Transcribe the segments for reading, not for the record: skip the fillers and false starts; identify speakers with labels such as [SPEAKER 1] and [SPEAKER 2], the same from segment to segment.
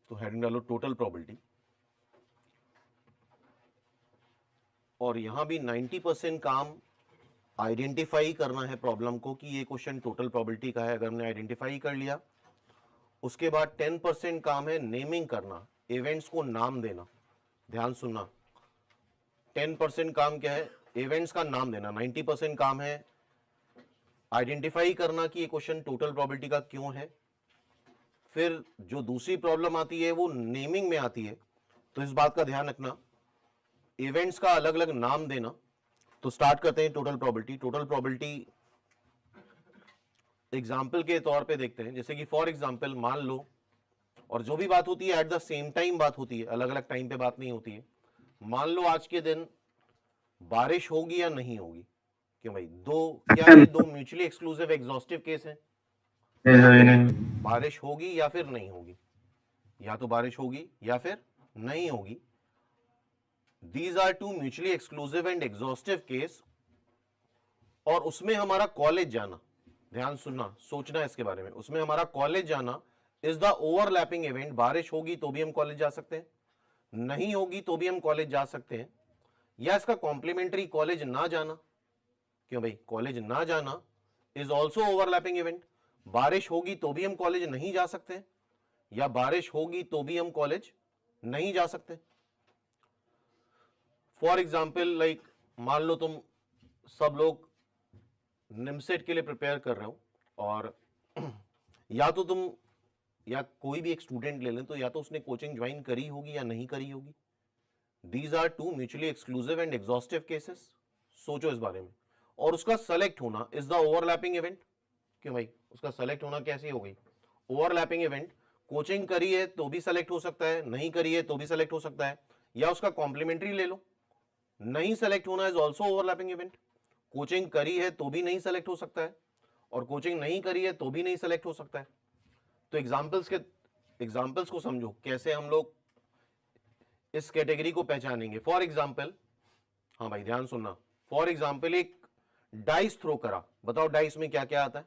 [SPEAKER 1] तो हेडिंग डालो total probability, और यहां भी 90% काम आइडेंटिफाई करना है प्रॉब्लम को कि ये क्वेश्चन टोटल प्रोबेबिलिटी का है। अगर हमने आइडेंटिफाई कर लिया, उसके बाद 10% काम है नेमिंग करना, इवेंट्स को नाम देना। ध्यान सुनना, 10% काम क्या है? इवेंट्स का नाम देना। 90% काम है आइडेंटिफाई करना कि ये क्वेश्चन टोटल प्रोबेबिलिटी का क्यों है। फिर जो दूसरी प्रॉब्लम आती है वो नेमिंग में आती है, तो इस बात का ध्यान रखना, इवेंट्स का अलग अलग नाम देना। तो स्टार्ट करते हैं total probability. Total probability example के तौर पे देखते हैं, जैसे कि फॉर एग्जाम्पल मान लो, और जो भी बात होती है एट द सेम टाइम बात होती है, अलग अलग टाइम पे बात नहीं होती है। मान लो आज के दिन बारिश होगी या नहीं होगी। क्यों भाई? क्या ये दो म्यूचुअली एक्सक्लूसिव एग्जॉस्टिव केस हैं? बारिश होगी या फिर नहीं होगी, या तो बारिश होगी या फिर नहीं होगी। These are two mutually exclusive and exhaustive case, और उसमें हमारा कॉलेज जाना, ध्यान सुनना, सोचना इसके बारे में, उसमें हमारा कॉलेज जाना इज द ओवरलैपिंग इवेंट। बारिश होगी तो भी हम कॉलेज जा सकते हैं, नहीं होगी तो भी हम कॉलेज जा सकते हैं, या इसका कॉम्प्लीमेंट्री कॉलेज ना जाना। क्यों भाई? कॉलेज ना जाना इज ऑल्सो ओवरलैपिंग इवेंट। बारिश होगी तो भी हम कॉलेज नहीं जा सकते, या बारिश होगी तो भी हम कॉलेज नहीं जा सकते। फॉर एग्जाम्पल लाइक मान लो तुम सब लोग निमसेट के लिए प्रिपेयर कर रहे हो, और या तो तुम या कोई भी एक स्टूडेंट ले लें, तो या तो उसने कोचिंग ज्वाइन करी होगी या नहीं करी होगी। These are two mutually exclusive and exhaustive cases. सोचो इस बारे में। और उसका सेलेक्ट होना इज द ओवरलैपिंग इवेंट। क्यों भाई? उसका सेलेक्ट होना कैसे हो गई? Overlapping event. कोचिंग करी है तो भी सेलेक्ट हो सकता है, नहीं करी है तो भी सेलेक्ट हो सकता है, या उसका कॉम्प्लीमेंट्री ले लो। नहीं सेलेक्ट होना is also overlapping event. Coaching करी है तो भी नहीं सेलेक्ट हो सकता है, और कोचिंग नहीं करी है तो भी नहीं सेलेक्ट हो सकता है। तो एग्जाम्पल्स को समझो कैसे हम लोग इस कैटेगरी को पहचानेंगे। फॉर एग्जाम्पल, हाँ भाई ध्यान सुनना, फॉर एग्जाम्पल एक डाइस थ्रो करा। बताओ डाइस में क्या क्या आता है?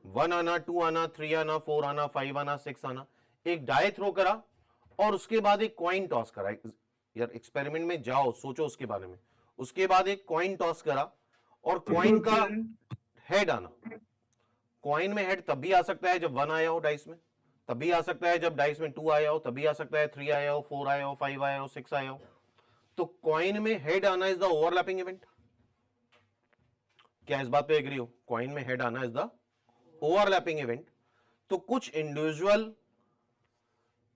[SPEAKER 1] 1 आना, 2 आना, 3 आना, 4 आना, 5 आना, 6 आना। एक डाई थ्रो करा और उसके बाद एक कॉइन टॉस करा। यार एक्सपेरिमेंट में जाओ, सोचो उसके बारे में। उसके बाद एक कॉइन टॉस करा और कॉइन का हेड आना। कॉइन में हेड तब भी आ सकता है जब 1 आया हो डाइस में, तब भी आ सकता है जब डाइस में 2 आया हो, तब भी आ सकता है 3 आया हो, 4 आया हो, 5 आया हो, 6 आया हो। तो कॉइन में हेड आना इज द ओवरलैपिंग इवेंट। क्या इस बात पे एग्री हो? कॉइन में हेड आना इज द ओवरलैपिंग इवेंट। तो कुछ individual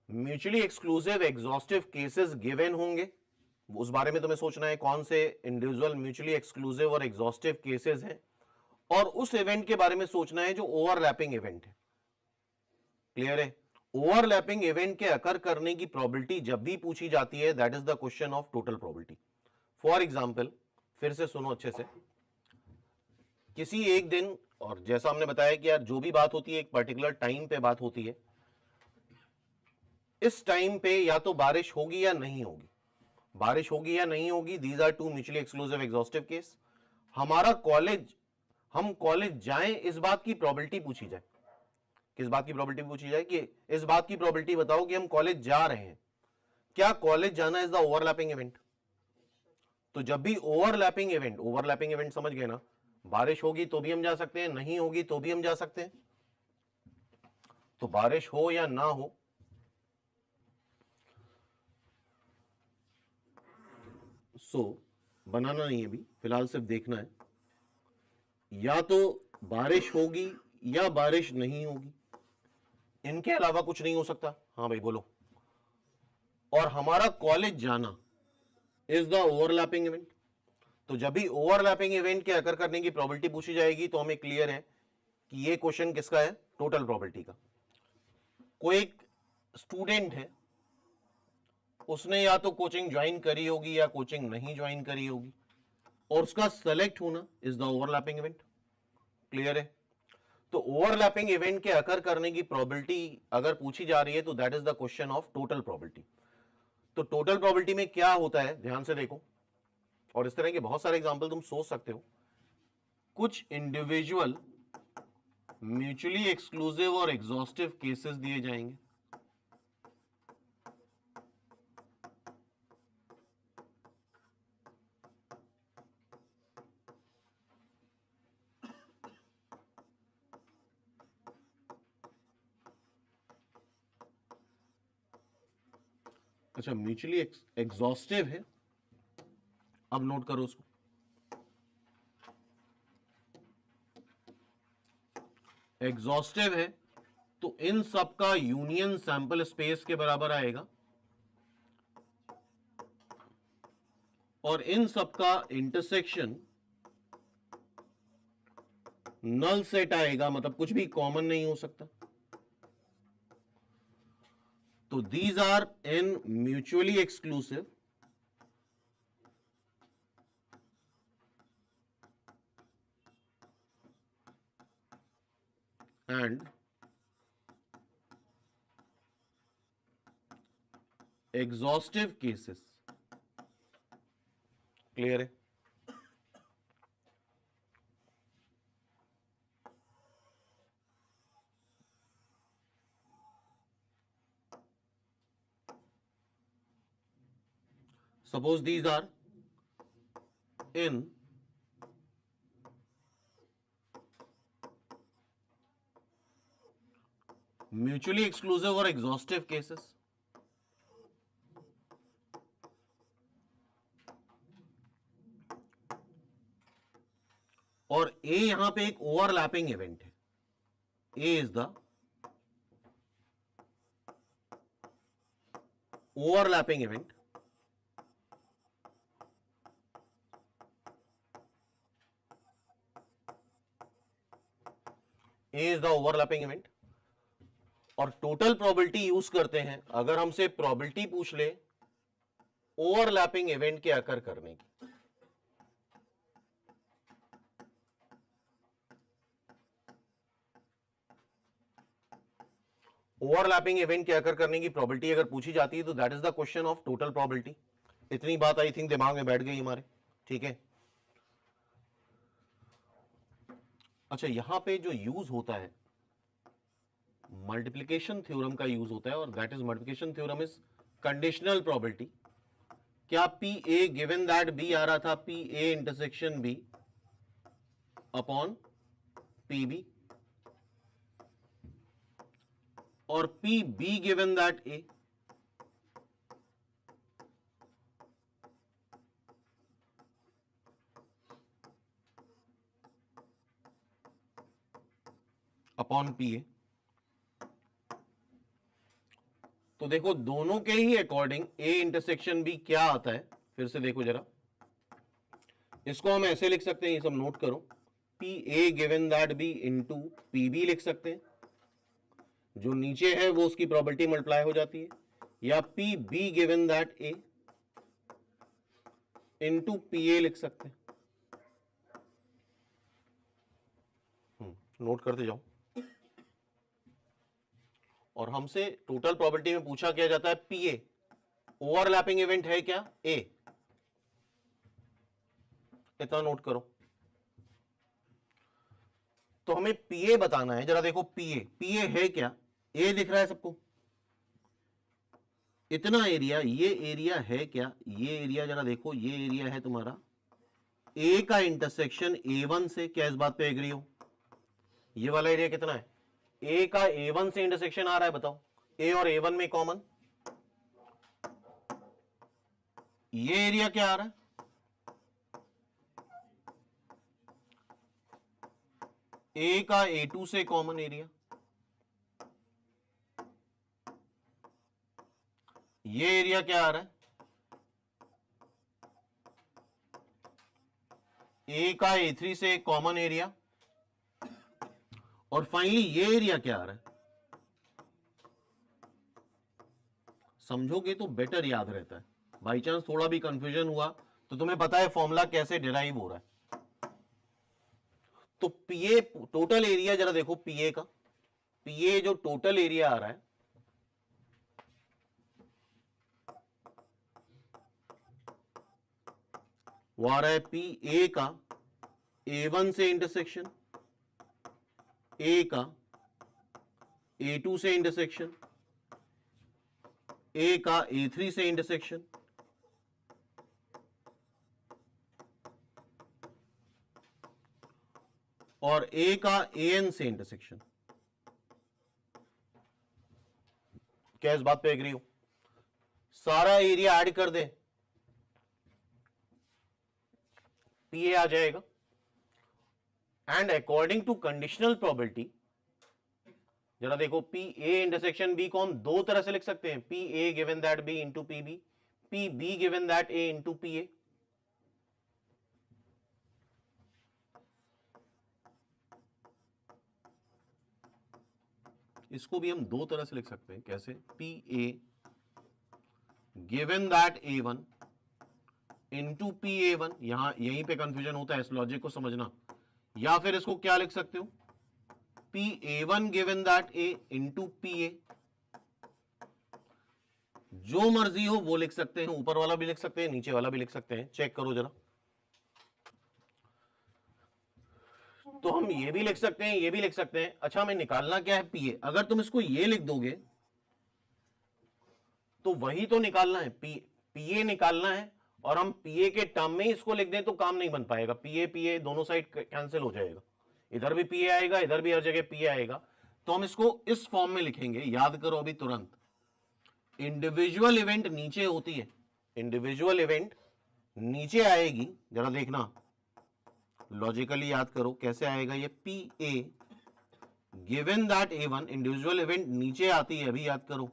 [SPEAKER 1] mutually exclusive exhaustive cases given होंगे, उस बारे में तुम्हें सोचना है कौन से इंडिविजुअल म्यूचुअली एक्सक्लूसिव और एग्जॉस्टिव केसेस हैं, और उस इवेंट के बारे में सोचना है जो ओवरलैपिंग इवेंट है। क्लियर है? ओवरलैपिंग इवेंट के अकर करने की प्रोबेबिलिटी जब भी पूछी जाती है, that is the question of total probability. For example, फिर से सुनो अच्छे से, किसी एक दिन, और जैसा हमने बताया कि यार जो भी बात होती है एक पर्टिकुलर टाइम पे बात होती है, इस टाइम पे या तो बारिश होगी या नहीं होगी। बारिश होगी या नहीं होगी, these are two mutually exclusive exhaustive case. हमारा कॉलेज, हम कॉलेज जाएं, इस बात की प्रोबेबिलिटी पूछी जाए। किस बात की प्रोबेबिलिटी पूछी जाए? कि इस बात की प्रोबेबिलिटी बताओ कि हम कॉलेज जा रहे हैं। क्या कॉलेज जाना इज द ओवरलैपिंग इवेंट? तो जब भी ओवरलैपिंग इवेंट समझ गए ना, बारिश होगी तो भी हम जा सकते हैं, नहीं होगी तो भी हम जा सकते हैं। तो बारिश हो या ना हो, बनाना नहीं है अभी, फिलहाल सिर्फ देखना है। या तो बारिश होगी या बारिश नहीं होगी, इनके अलावा कुछ नहीं हो सकता। हाँ भाई बोलो। और हमारा कॉलेज जाना इज द ओवरलैपिंग इवेंट। तो जब भी ओवरलैपिंग इवेंट के अकर करने की प्रोबेबिलिटी पूछी जाएगी, तो हमें क्लियर है कि ये क्वेश्चन किसका है? टोटल प्रोबेबिलिटी का। कोई एक स्टूडेंट है, उसने या तो कोचिंग ज्वाइन करी होगी या कोचिंग नहीं ज्वाइन करी होगी, और उसका सेलेक्ट होना is the overlapping event. Clear है? तो ओवरलैपिंग इवेंट के अकर करने की प्रोबेबिलिटी अगर पूछी जा रही है, तो that is the question of total probability. तो टोटल प्रोबेबिलिटी में क्या होता है, ध्यान से देखो, और इस तरह के बहुत सारे एग्जांपल तुम सोच सकते हो। कुछ इंडिविजुअल म्यूचुअली एक्सक्लूसिव और एग्जॉस्टिव केसेस दिए जाएंगे, अच्छा, म्यूचुअली एग्जॉस्टिव है, अब नोट करो उसको। एग्जॉस्टिव है तो इन सब का यूनियन सैंपल स्पेस के बराबर आएगा और इन सब का इंटरसेक्शन नल सेट आएगा, मतलब कुछ भी कॉमन नहीं हो सकता। तो these are in mutually exclusive and exhaustive cases. Clear है? Suppose these are in mutually exclusive or exhaustive cases. और A यहां पे एक ओवरलैपिंग इवेंट है। A is the overlapping event. A is the overlapping event. और total probability use करते हैं अगर हमसे प्रोबेबिलिटी पूछ ले ओवरलैपिंग इवेंट के अकर करने की। ओवरलैपिंग इवेंट के अकर करने की प्रोबेबिलिटी अगर पूछी जाती है तो that is the question of total probability. इतनी बात आई थिंक दिमाग में बैठ गई हमारे, ठीक है। अच्छा, यहां पे जो यूज होता है मल्टीप्लिकेशन थ्योरम का यूज होता है और that is multiplication theorem is conditional probability. क्या P A given that B आ रहा था P A intersection B upon P B और P B given that A upon P A. तो देखो दोनों के ही अकॉर्डिंग ए इंटरसेक्शन बी क्या आता है, फिर से देखो जरा, इसको हम ऐसे लिख सकते हैं, ये सब नोट करो, P A given that B into P B लिख सकते हैं, जो नीचे है वो उसकी प्रोबेबिलिटी मल्टीप्लाई हो जाती है, या P B given that A into P ए लिख सकते हैं। नोट करते जाओ। और हमसे टोटल प्रोबेबिलिटी में पूछा क्या जाता है पी ए, ओवरलैपिंग इवेंट है क्या ए, इतना नोट करो। तो हमें पी ए बताना है, जरा देखो पी ए है क्या, ए दिख रहा है सबको, इतना एरिया, ये एरिया है क्या, ये एरिया जरा देखो, ये एरिया है तुम्हारा ए का इंटरसेक्शन A1 से, क्या इस बात पे एग्री हो? ये वाला एरिया कितना है, ए का A1 से इंटरसेक्शन आ रहा है, बताओ ए और A1 में कॉमन, ये एरिया क्या आ रहा है, ए का A2 से कॉमन एरिया, ये एरिया क्या आ रहा है, ए का A3 से कॉमन एरिया, और फाइनली ये एरिया क्या आ रहा है। समझोगे तो बेटर याद रहता है, बाई चांस थोड़ा भी कंफ्यूजन हुआ तो तुम्हें पता है फॉर्मूला कैसे डिराइव हो रहा है। तो पीए टोटल एरिया जरा देखो, पीए का, पीए जो टोटल एरिया आ रहा है वो आ रहा है पी ए का A1 से इंटरसेक्शन, ए का A2 से इंटरसेक्शन, ए का A3 से इंटरसेक्शन, और ए का AN से इंटरसेक्शन। क्या इस बात पे एग्री हो? सारा एरिया ऐड कर दें, पी ए आ जाएगा। And according to conditional probability, जरा देखो, पी ए इंटरसेक्शन बी को हम दो तरह से लिख सकते हैं, P A given that B into P B, P B given that A into P A. इसको भी हम दो तरह से लिख सकते हैं, कैसे, P A given that A one into P A one. यहां यहीं पे कंफ्यूजन होता है, इस लॉजिक को समझना। या फिर इसको क्या लिख सकते हो, P A one given that A into P ए। जो मर्जी हो वो लिख सकते हैं, ऊपर वाला भी लिख सकते हैं, नीचे वाला भी लिख सकते हैं, चेक करो जरा। तो हम ये भी लिख सकते हैं, ये भी लिख सकते हैं। अच्छा, हमें निकालना क्या है, पी ए। अगर तुम इसको ये लिख दोगे तो वही तो निकालना है, पी ए निकालना है, और हम पी ए के टर्म में इसको लिख दें तो काम नहीं बन पाएगा। पी ए दोनों साइड कैंसिल हो जाएगा, इधर भी पी ए आएगा, इधर भी हर जगह पी ए आएगा। तो हम इसको इस फॉर्म में लिखेंगे, याद करो अभी तुरंत। इंडिविजुअल इवेंट नीचे होती है, इंडिविजुअल इवेंट नीचे आएगी, जरा देखना, लॉजिकली याद करो कैसे आएगा ये। P A given that A one, individual event नीचे आती है, अभी याद करो।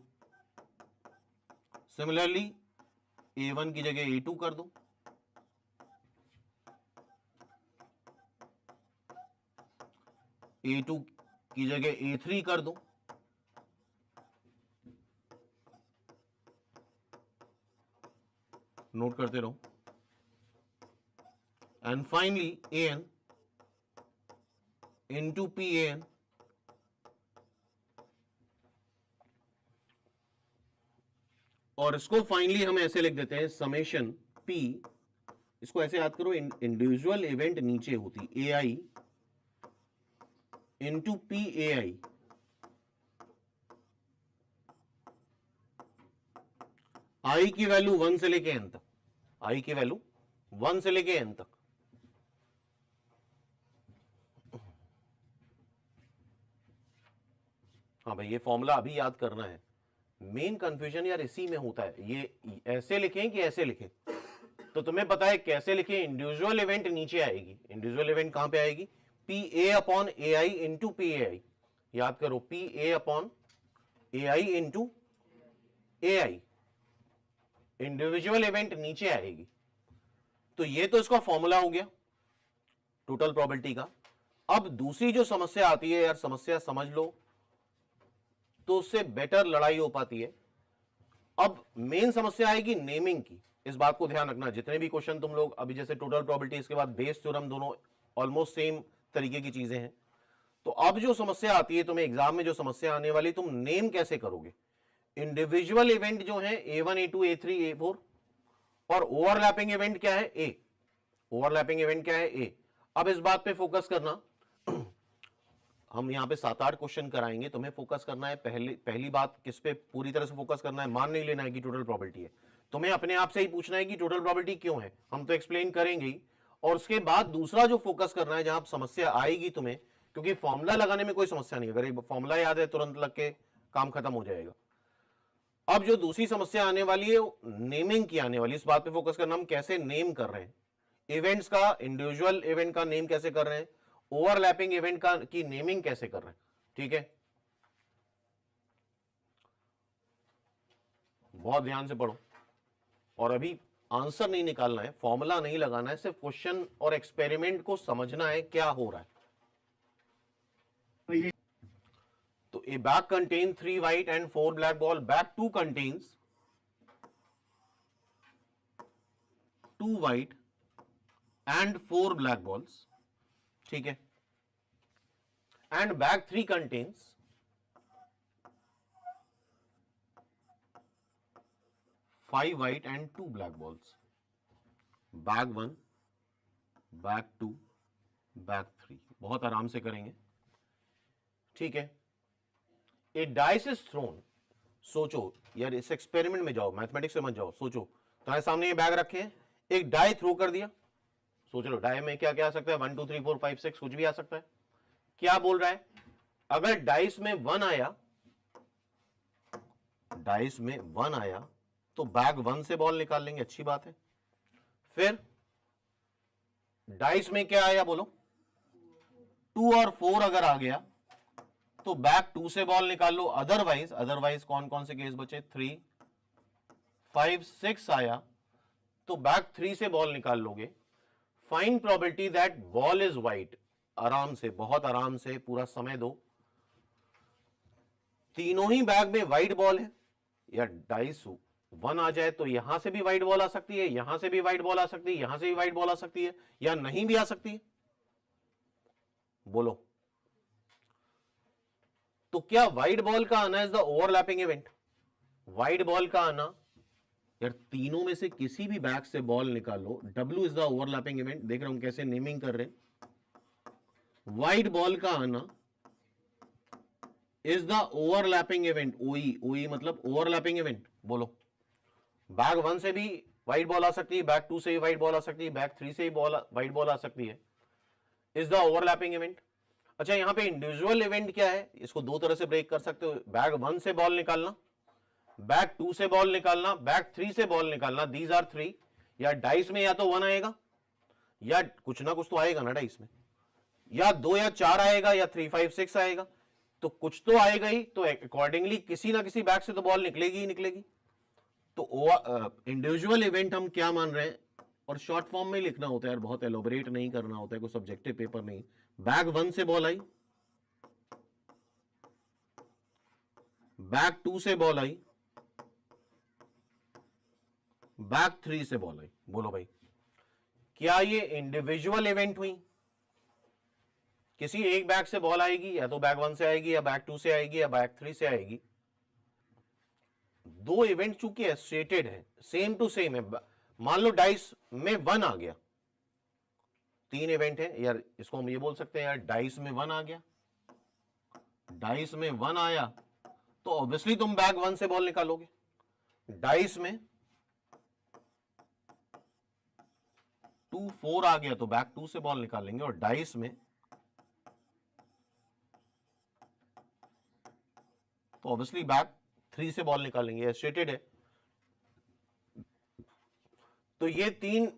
[SPEAKER 1] सिमिलरली ए वन की जगह ए टू कर दो, ए टू की जगह ए थ्री कर दो, नोट करते रहो। And finally A N into P A N. और इसको फाइनली हम ऐसे लिख देते हैं, समेशन पी, इसको ऐसे याद करो, इंडिविजुअल इवेंट नीचे होती ए आई इंटू पी ए आई। आई की वैल्यू 1 से लेके एन तक, आई की वैल्यू 1 से लेके एन तक। हाँ भाई, ये फॉर्मूला अभी याद करना है। मेन कंफ्यूजन यार इसी में होता है, ये ऐसे लिखें कि ऐसे लिखें। तो तुम्हें पता है कैसे लिखें, इंडिविजुअल इवेंट नीचे आएगी, इंडिविजुअल इवेंट कहां पे आएगी, P A upon A I into P A I. याद करो, P A upon A I into A I, individual event नीचे आएगी। तो ये तो इसका फॉर्मूला हो गया टोटल प्रोबेबिलिटी का। अब दूसरी जो समस्या आती है यार, समस्या समझ लो तो उससे बेटर लड़ाई हो पाती है। अब मेन समस्या आएगी नेमिंग की। इस बात को ध्यान रखना, जितने भी क्वेश्चन तुम लोग अभी, जैसे टोटल प्रोबेबिलिटी, इसके बाद बेस थ्योरम, दोनों ऑलमोस्ट सेम तरीके की चीजें हैं। तो अब जो समस्या आती है तुम्हें एग्जाम में, जो समस्या आने वाली, तुम नेम कैसे करोगे। इंडिविजुअल इवेंट जो है A1 A2 A3 A4, और ओवरलैपिंग इवेंट क्या है, ए। ओवरलैपिंग इवेंट क्या है, ए। अब इस बात पे फोकस करना, हम यहां पे 7-8 क्वेश्चन कराएंगे, तुम्हें फोकस करना है पहली बात किस पे पूरी तरह से फोकस करना है, मान नहीं लेना है कि टोटल प्रोबेबिलिटी है। तुम्हें अपने आप से ही पूछना है कि टोटल प्रोबेबिलिटी क्यों है, हम तो एक्सप्लेन करेंगे ही। और उसके बाद दूसरा जो फोकस करना है, जहां समस्या आएगी तुम्हें, क्योंकि फॉर्मूला लगाने में कोई समस्या नहीं, अगर एक फॉर्मूला याद है तुरंत लग के काम खत्म हो जाएगा। अब जो दूसरी समस्या आने वाली है, नेमिंग की आने वाली, इस बात पे फोकस करना, हम कैसे नेम कर रहे हैं इवेंट्स का, इंडिविजुअल इवेंट का नेम कैसे कर रहे हैं, ओवरलैपिंग इवेंट का की नेमिंग कैसे कर रहे हैं। ठीक है, बहुत ध्यान से पढ़ो, और अभी आंसर नहीं निकालना है, फॉर्मूला नहीं लगाना है, सिर्फ क्वेश्चन और एक्सपेरिमेंट को समझना है क्या हो रहा है। तो a bag contains 3 white and 4 black ball, bag 2 contains 2 white and 4 black balls, ठीक है, and bag 3 contains 5 white and 2 black balls, bag 1, bag 2, bag 3। बहुत आराम से करेंगे, ठीक है। ए डाइस इज थ्रोन, सोचो यार, इस एक्सपेरिमेंट में जाओ, मैथमेटिक्स में मत जाओ, सोचो तुम्हारे सामने ये बैग रखे हैं, एक डाई थ्रो कर दिया, सोच लो डाई में क्या क्या आ सकता है, 1 2 3 4 5 6 कुछ भी आ सकता है। क्या बोल रहा है, अगर डाइस में 1 आया, डाइस में 1 आया तो बैग 1 से बॉल निकाल लेंगे, अच्छी बात है। फिर डाइस में क्या आया बोलो, 2 और 4 अगर आ गया तो बैग 2 से बॉल निकाल लो। अदरवाइज कौन कौन से केस बचे, 3, 5, 6 आया तो बैग 3 से बॉल निकाल लोगे। Find probability that ball is white. आराम से, बहुत आराम से, पूरा समय दो। तीनों ही बैग में वाइट बॉल है, या डाइस 1 आ जाए तो यहां से भी वाइट बॉल आ सकती है, यहां से भी वाइट बॉल आ सकती है, यहां से भी वाइट बॉल आ सकती है, या नहीं भी आ सकती है, बोलो। तो क्या वाइट बॉल का आना is the overlapping event? White ball का आना, यार तीनों में से किसी भी बैग से बॉल निकालो, W is the overlapping event. देख रहे हो हम कैसे नेमिंग कर रहे हैं। वाइट बॉल का आना इज द ओवरलैपिंग इवेंट। ओई मतलब ओवरलैपिंग इवेंट, बोलो। बैग 1 से भी वाइट बॉल आ सकती है, बैग 2 से भी वाइट बॉल आ सकती है, बैग 3 से भी वाइट बॉल आ सकती है, इज द ओवरलैपिंग इवेंट। अच्छा, यहां पे इंडिविजुअल इवेंट क्या है, इसको दो तरह से ब्रेक कर सकते हो। बैग 1 से बॉल निकालना, बैग 2 से बॉल निकालना, बैग 3 से बॉल निकालना, दीज आर 3। या डाइस में या तो 1 आएगा, या कुछ ना कुछ तो आएगा ना डाइस में, या 2 या 4 आएगा, या 3, 5, 6 आएगा, तो कुछ तो आएगा ही। तो अकॉर्डिंगली किसी ना किसी बैग से तो बॉल निकलेगी ही निकलेगी। तो इंडिविजुअल इवेंट हम क्या मान रहे हैं, और शॉर्ट फॉर्म में लिखना होता है यार, बहुत एलोबरेट नहीं करना होता है, कोई सब्जेक्टिव पेपर नहीं। बैग 1 से बॉल आई, बैग 2 से बॉल आई, बैग 3 से बॉल आई। बोलो भाई, क्या ये इंडिविजुअल इवेंट हुई? किसी एक बैग से बॉल आएगी, या तो बैग 1 से आएगी, या बैग 2 से आएगी, या बैग 3 से आएगी। दो इवेंट चूंकि एसोसिएटेड है, सेम टू सेम है। मान लो डाइस में 1 आ गया, 3 इवेंट है यार, इसको हम ये बोल सकते हैं यार, डाइस में 1 आ गया, डाइस में 1 आया तो ऑब्वियसली तुम बैग 1 से बॉल निकालोगे। डाइस में 2, 4 आ गया तो बैग 2 से बॉल निकालेंगे, और डाइस में तो ऑब्वियसली बैग 3 से बॉल निकालेंगे, एसोसिएटेड है। तो ये 3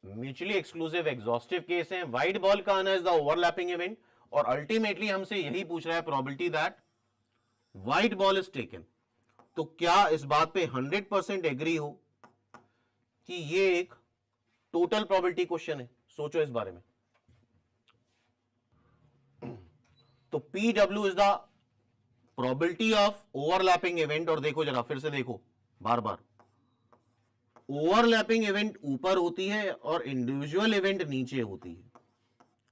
[SPEAKER 1] म्यूचुअली एक्सक्लूसिव एग्जॉस्टिव केस हैं। वाइट बॉल का आना इज द ओवरलैपिंग इवेंट, और अल्टीमेटली हमसे यही पूछ रहा है, probability that white ball is taken. तो क्या इस बात पे 100% एग्री हो कि ये एक टोटल प्रोबेबिलिटी क्वेश्चन है? सोचो इस बारे में। तो PW is the probability of overlapping event. और देखो जरा, फिर से देखो बार बार, ओवरलैपिंग इवेंट ऊपर होती है और इंडिविजुअल इवेंट नीचे होती है।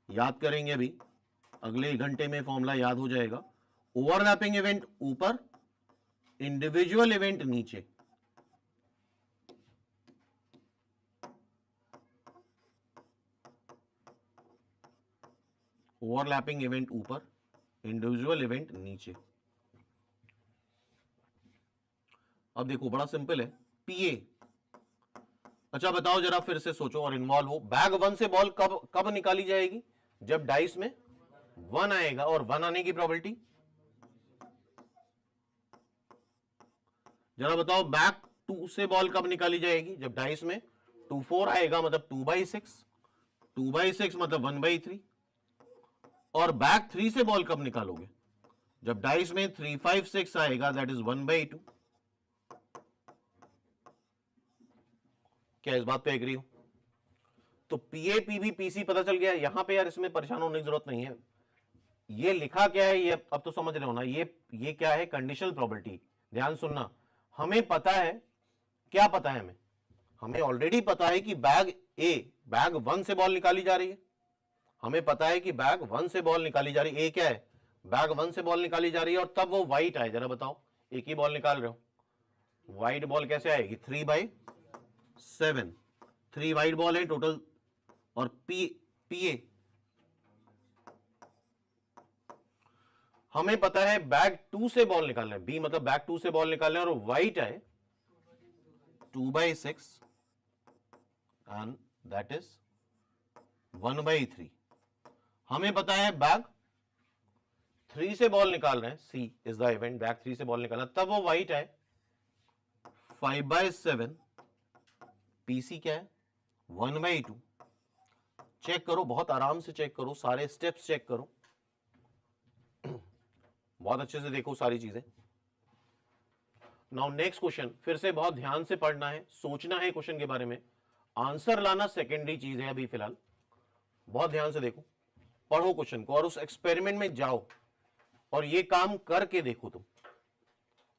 [SPEAKER 1] याद करेंगे अभी, अगले 1 घंटे में फॉर्मूला याद हो जाएगा। ओवरलैपिंग इवेंट ऊपर, इंडिविजुअल इवेंट नीचे। ओवरलैपिंग इवेंट ऊपर, इंडिविजुअल इवेंट नीचे। अब देखो बड़ा सिंपल है, पीए। अच्छा बताओ जरा, फिर से सोचो और इन्वॉल्व हो। बैग 1 से बॉल कब कब निकाली जाएगी? जब डाइस में 1 आएगा, और 1 आने की प्रोबेबिलिटी जरा बताओ। बैग 2 से बॉल कब निकाली जाएगी? जब डाइस में 2, 4 आएगा, मतलब 2/6, 2/6 मतलब 1/3। और बैग 3 से बॉल कब निकालोगे? जब डाइस में 3, 5, 6 आएगा, दैट इज 1/2। क्या इस बात पे एग्री हो? तो पीए, पीबी, पीसी पता चल गया। यहां पे यार इसमें परेशान होने की जरूरत नहीं है। ये लिखा क्या है, ये अब तो समझ रहे हो ना। ये क्या है? Conditional probability. ध्यान सुनना, हमें पता है, क्या पता है हमें? हमें ऑलरेडी पता है कि बैग 1 से बॉल निकाली जा रही है। हमें पता है कि बैग 1 से बॉल निकाली जा रही है। ए क्या है? बैग 1 से बॉल निकाली जा रही है, और तब वो व्हाइट आए। जरा बताओ, एक ही बॉल निकाल रहे हो, व्हाइट बॉल कैसे आएगी? 3/7, 3 व्हाइट बॉल है टोटल। और पीए हमें पता है बैग 2 से बॉल निकालना है। बी मतलब बैग 2 से बॉल निकालना है, और व्हाइट है 2/6, एंड दैट इज 1/3। हमें पता है बैग 3 से बॉल निकाल रहे हैं, सी इज द इवेंट, बैग 3 से बॉल निकालना, तब वो व्हाइट है 5/7, पीसी क्या है 1/2। चेक करो, बहुत आराम से चेक करो, सारे स्टेप्स चेक करो, बहुत अच्छे से देखो सारी चीजें। नाउ नेक्स्ट क्वेश्चन, फिर से बहुत ध्यान से पढ़ना है, सोचना है क्वेश्चन के बारे में, आंसर लाना सेकेंडरी चीज है अभी फिलहाल। बहुत ध्यान से देखो, पढ़ो क्वेश्चन को और उस एक्सपेरिमेंट में जाओ और ये काम करके देखो तुम।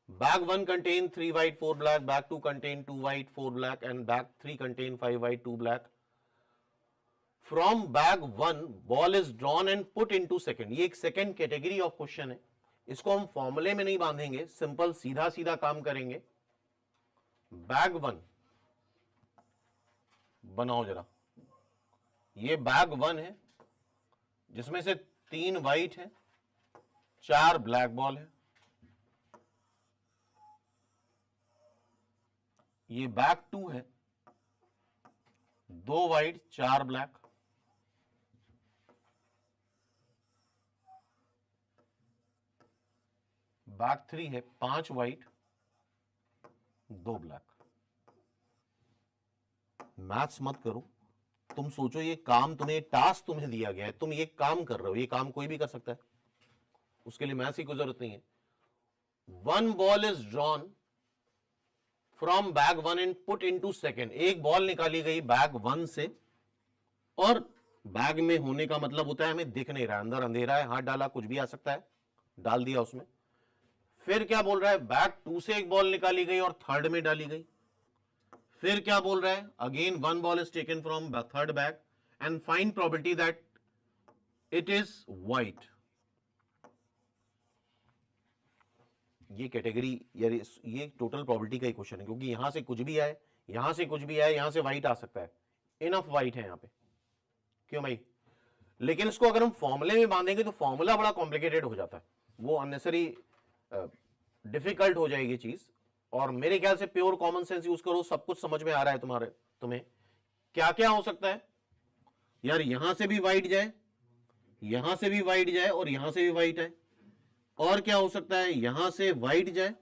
[SPEAKER 1] Bag 1 contain 3 white 4 black, bag 2 contain 2 white 4 black and bag 3 contain 5 white 2 black. From bag 1 ball is drawn and put into second. ये एक सेकंड कैटेगरी ऑफ क्वेश्चन है, इसको हम फॉर्मूले में नहीं बांधेंगे, सिंपल सीधा सीधा काम करेंगे। बैग 1 बनाओ जरा, ये बैग 1 है जिसमें से 3 व्हाइट है 4 ब्लैक बॉल है। ये बैग 2 है, 2 व्हाइट 4 ब्लैक। बैग 3 है, 5 व्हाइट 2 ब्लैक। मैथ्स मत करो, तुम सोचो ये काम तुम्हें, टास्क तुम्हें दिया गया है, तुम ये काम कर रहे हो, ये काम कोई भी कर सकता है, उसके लिए मैथ्स की कोई जरूरत नहीं है। 1 ball is drawn from bag 1 and put into second. एक बॉल निकाली गई बैग 1 से, और बैग में होने का मतलब होता है हमें दिख नहीं रहा, अंदर अंधेरा है, हाथ डाला कुछ भी आ सकता है, डाल दिया उसमें। फिर क्या बोल रहा है, बैग 2 से एक बॉल निकाली गई और थर्ड में डाली गई। फिर क्या बोल रहा है, again 1 ball is taken from third bag and find probability that it is white. ये कैटेगरी ये टोटल प्रोबेबिलिटी का ही क्वेश्चन है, क्योंकि यहां से कुछ भी आए, यहां से कुछ भी आए, यहां से व्हाइट आ सकता है, इनफ व्हाइट है यहां पे, क्यों भाई। लेकिन इसको अगर हम फॉर्मूले में बांधेंगे तो फॉर्मूला बड़ा कॉम्प्लिकेटेड हो जाता है, वो अननेसेसरी डिफिकल्ट हो जाएगी चीज। और मेरे ख्याल से प्योर कॉमन सेंस यूज करो, सब कुछ समझ में आ रहा है तुम्हें क्या क्या हो सकता है। यार यहां से भी व्हाइट जाए, यहां से भी व्हाइट जाए और यहां से भी व्हाइट है, और क्या हो सकता है, यहां से व्हाइट जाए,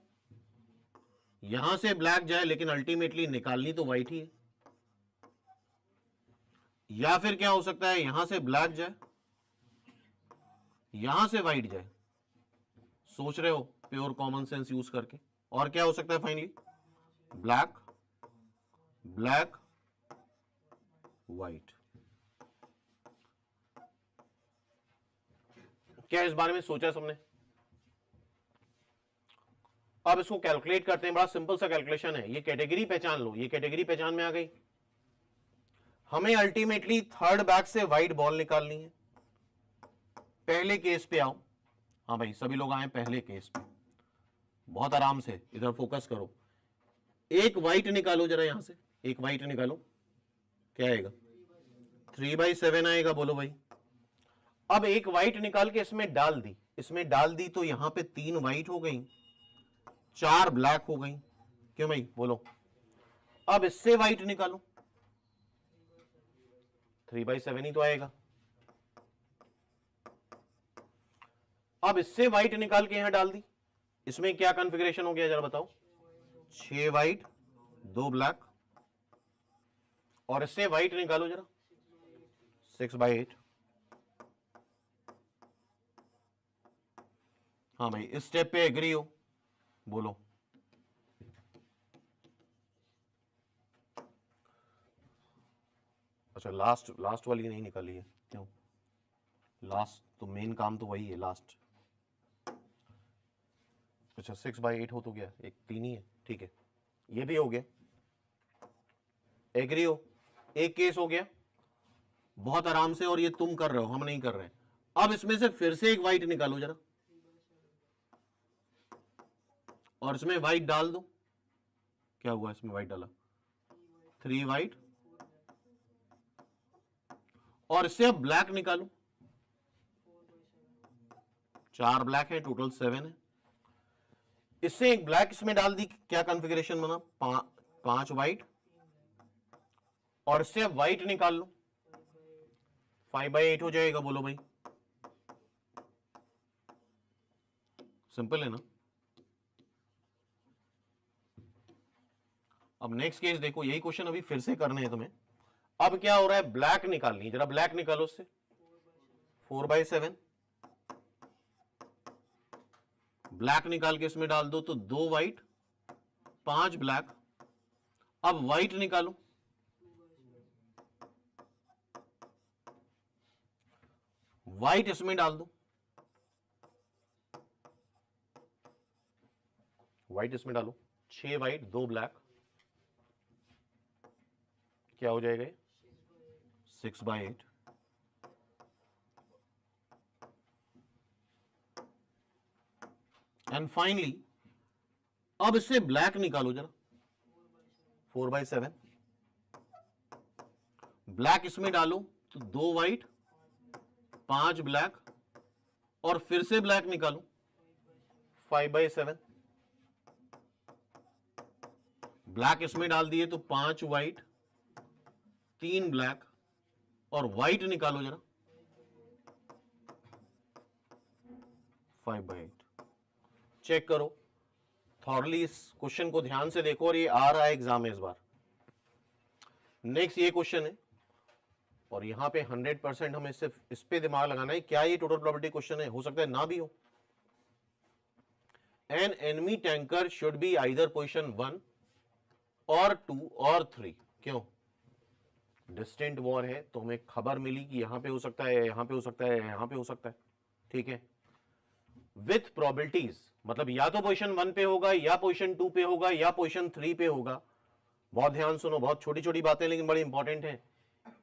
[SPEAKER 1] यहां से ब्लैक जाए, लेकिन अल्टीमेटली निकालनी तो व्हाइट ही है। या फिर क्या हो सकता है, यहां से ब्लैक जाए, यहां से व्हाइट जाए, सोच रहे हो प्योर कॉमन सेंस यूज करके। और क्या हो सकता है फाइनली, ब्लैक ब्लैक व्हाइट। क्या इस बारे में सोचा सबने? अब इसको कैलकुलेट करते हैं, बड़ा सिंपल सा कैलकुलेशन है। ये कैटेगरी पहचान लो, ये कैटेगरी पहचान में आ गई। हमें अल्टीमेटली थर्ड बैग से व्हाइट बॉल निकालनी है। पहले केस पे आओ, हाँ भाई सभी लोग आए पहले केस पे, बहुत आराम से इधर फोकस करो। एक व्हाइट निकालो जरा, यहां से एक व्हाइट निकालो, क्या आएगा 3/7 आएगा, बोलो भाई। अब एक व्हाइट निकाल के इसमें डाल दी, इसमें डाल दी तो यहां पे 3 व्हाइट हो गई, 4 ब्लैक हो गई, क्यों भाई बोलो। अब इससे व्हाइट निकालो, 3/7 ही तो आएगा। अब इससे व्हाइट निकाल के यहां डाल दी, इसमें क्या कॉन्फ़िगरेशन हो गया जरा बताओ, 6 व्हाइट 2 ब्लैक। और इससे व्हाइट निकालो जरा, 6/8। हाँ भाई इस स्टेप पे एग्री हो, बोलो। अच्छा लास्ट वाली नहीं निकाली है, क्यों? लास्ट तो मेन काम तो वही है, लास्ट। अच्छा 6/8 हो तो गया, एक 3 ही है, ठीक है, ये भी हो गया, एग्री हो। एक केस हो गया बहुत आराम से, और ये तुम कर रहे हो, हम नहीं कर रहे। अब इसमें से फिर से एक व्हाइट निकालो जरा, और इसमें व्हाइट डाल दो। क्या हुआ, इसमें व्हाइट डाला, 3 व्हाइट, और इससे अब ब्लैक निकालो, 4 ब्लैक है, टोटल 7 है। इससे एक ब्लैक इसमें डाल दी, क्या कॉन्फ़िगरेशन बना, 5 व्हाइट, और इससे अब व्हाइट निकाल लो, 5/8 हो जाएगा, बोलो भाई। सिंपल है ना। अब नेक्स्ट केस देखो, यही क्वेश्चन अभी फिर से करने हैं तुम्हें। अब क्या हो रहा है, ब्लैक निकालनी है, जरा ब्लैक निकालो उससे। 4/7 ब्लैक निकाल के इसमें डाल दो तो 2 व्हाइट 5 ब्लैक। अब व्हाइट निकालो, व्हाइट इसमें डाल दो, व्हाइट इसमें डालो, 6 व्हाइट 2 ब्लैक, क्या हो जाएगा, 6/8। एंड फाइनली अब इससे ब्लैक निकालो जरा, 4/7 ब्लैक इसमें डालो तो 2 व्हाइट 5 ब्लैक, और फिर से ब्लैक निकालो, 5/7 ब्लैक इसमें डाल दिए तो 5 व्हाइट 3 ब्लैक, और व्हाइट निकालो जरा, 5/8। चेक करो थॉरली, इस क्वेश्चन को ध्यान से देखो, और ये आ रहा है एग्जाम में इस बार। नेक्स्ट ये क्वेश्चन है, और यहां पे 100% हमें सिर्फ इस पे दिमाग लगाना है, क्या ये टोटल प्रोबेबिलिटी क्वेश्चन है, हो सकता है ना भी हो। An enemy tanker should be either position 1 और 2 और 3। क्यों, डिस्टेंट वॉर है तो हमें खबर मिली कि यहां पे हो सकता है, यहां पे हो सकता है, यहां पे हो सकता है, ठीक है। विथ प्रोबेबिलिटीज, मतलब या तो पोजीशन 1 पे होगा, या पोजीशन 2 पे होगा, या पोजीशन 3 पे होगा। बहुत ध्यान सुनो, बहुत छोटी छोटी बातें लेकिन बड़ी इंपॉर्टेंट है।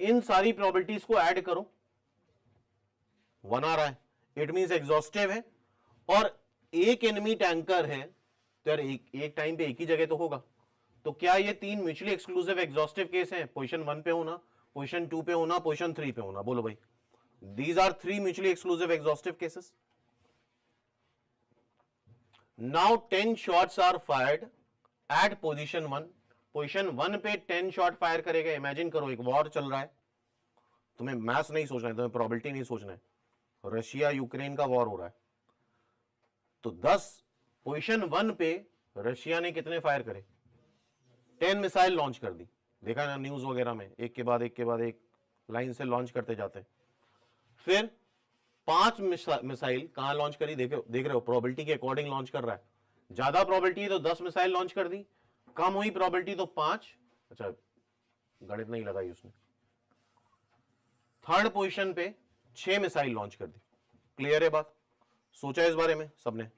[SPEAKER 1] इन सारी प्रोबेबिलिटीज को ऐड करो, 1 आ रहा है, इट मींस एग्जॉस्टिव है, और एक एनिमी टैंकर है तो यार एक टाइम पे एक ही जगह तो होगा। तो क्या ये 3 म्यूचुअली एक्सक्लूसिव एग्जॉस्टिव केस हैं, पोजीशन 1 पे होना, पोजीशन 2 पे होना, पोजीशन 3 पे होना, बोलो भाई। These are 3 mutually exclusive exhaustive cases. Now 10 shots are fired at position 1। Position 1 पे 10 शॉट फायर करेगा। इमेजिन करो एक वॉर चल रहा है, तुम्हें मैथ्स नहीं सोचना है, तुम्हें प्रोबेबिलिटी नहीं सोचना है, रशिया यूक्रेन का वॉर हो रहा है। तो 10 पोजीशन 1 पे रशिया ने कितने फायर करे, 10 मिसाइल लॉन्च कर दी। देखा ना न्यूज वगैरह में, एक के बाद एक के बाद एक लाइन से लॉन्च करते जाते हैं। फिर 5 मिसाइल कहां लॉन्च करी, देख रहे हो, प्रोबेबिलिटी के अकॉर्डिंग लॉन्च कर रहा है। ज्यादा प्रोबेबिलिटी है तो 10 मिसाइल लॉन्च कर दी, कम हुई प्रोबेबिलिटी तो 5। अच्छा, गणित नहीं लगाई उसने। थर्ड पोजीशन पे 6 मिसाइल लॉन्च कर दी। क्लियर है बात, सोचा इस बारे में सबने।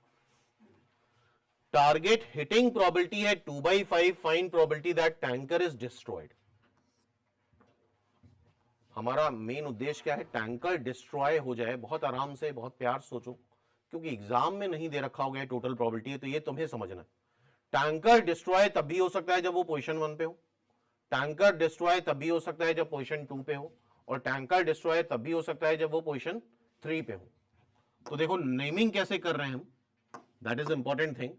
[SPEAKER 1] टारगेट हिटिंग प्रोबेबिलिटी है 2/5, find probability that tanker is destroyed. हमारा मेन उद्देश्य क्या है, टैंकर डिस्ट्रॉय हो जाए। बहुत आराम से, बहुत प्यार सोचो, क्योंकि एग्जाम में नहीं दे रखा होगा टोटल प्रोबेबिलिटी है, तो ये तुम्हें समझना है। टैंकर डिस्ट्रॉय तब भी हो सकता है जब वो पोजीशन 1 पे हो, टैंकर डिस्ट्रॉय तब भी हो सकता है जब पोजीशन 2 पे हो, और टैंकर डिस्ट्रॉय तब भी हो सकता है जब वो पोजीशन 3 पे हो। तो देखो नेमिंग कैसे कर रहे हैं हम, दैट इज इंपॉर्टेंट थिंग।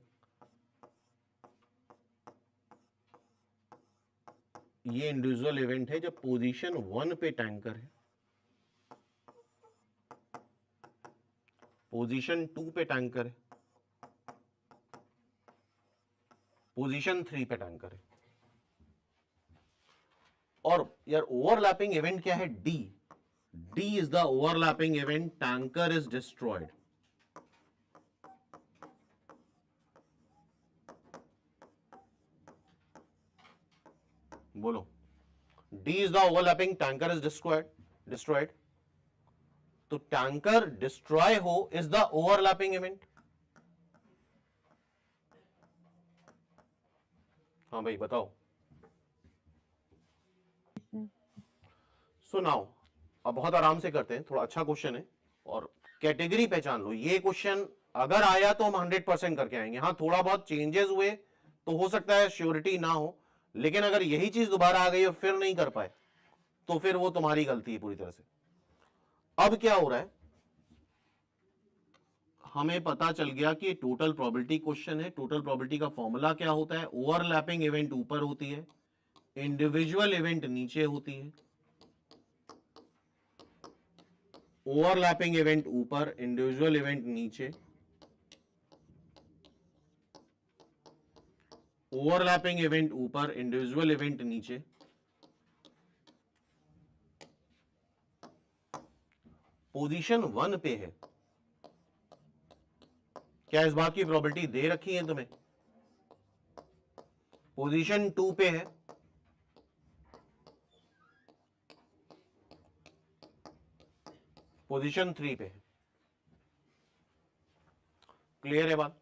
[SPEAKER 1] ये इंडिविजुअल इवेंट है जब पोजीशन 1 पे टैंकर है, पोजीशन 2 पे टैंकर है, पोजीशन 3 पे टैंकर है। और यार ओवरलैपिंग इवेंट क्या है, D. D is the overlapping event, tanker is destroyed. बोलो, D is the overlapping, tanker is destroyed. तो टैंकर डिस्ट्रॉय हो इज द ओवरलैपिंग इवेंट। हाँ भाई बताओ। सो नाउ अब बहुत आराम से करते हैं, थोड़ा अच्छा क्वेश्चन है, और कैटेगरी पहचान लो। ये क्वेश्चन अगर आया तो हम 100% करके आएंगे। हाँ, थोड़ा बहुत चेंजेस हुए तो हो सकता है श्योरिटी ना हो, लेकिन अगर यही चीज दोबारा आ गई और फिर नहीं कर पाए तो फिर वो तुम्हारी गलती है पूरी तरह से। अब क्या हो रहा है, हमें पता चल गया कि टोटल प्रोबेबिलिटी क्वेश्चन है। टोटल प्रोबेबिलिटी का फॉर्मूला क्या होता है, ओवरलैपिंग इवेंट ऊपर होती है, इंडिविजुअल इवेंट नीचे होती है। ओवरलैपिंग इवेंट ऊपर, इंडिविजुअल इवेंट नीचे। ओवरलैपिंग इवेंट ऊपर, इंडिविजुअल इवेंट नीचे। पोजीशन 1 पे है, क्या इस बात की प्रोबेबिलिटी दे रखी है तुम्हें? पोजीशन 2 पे है, पोजीशन 3 पे है। क्लियर है बात?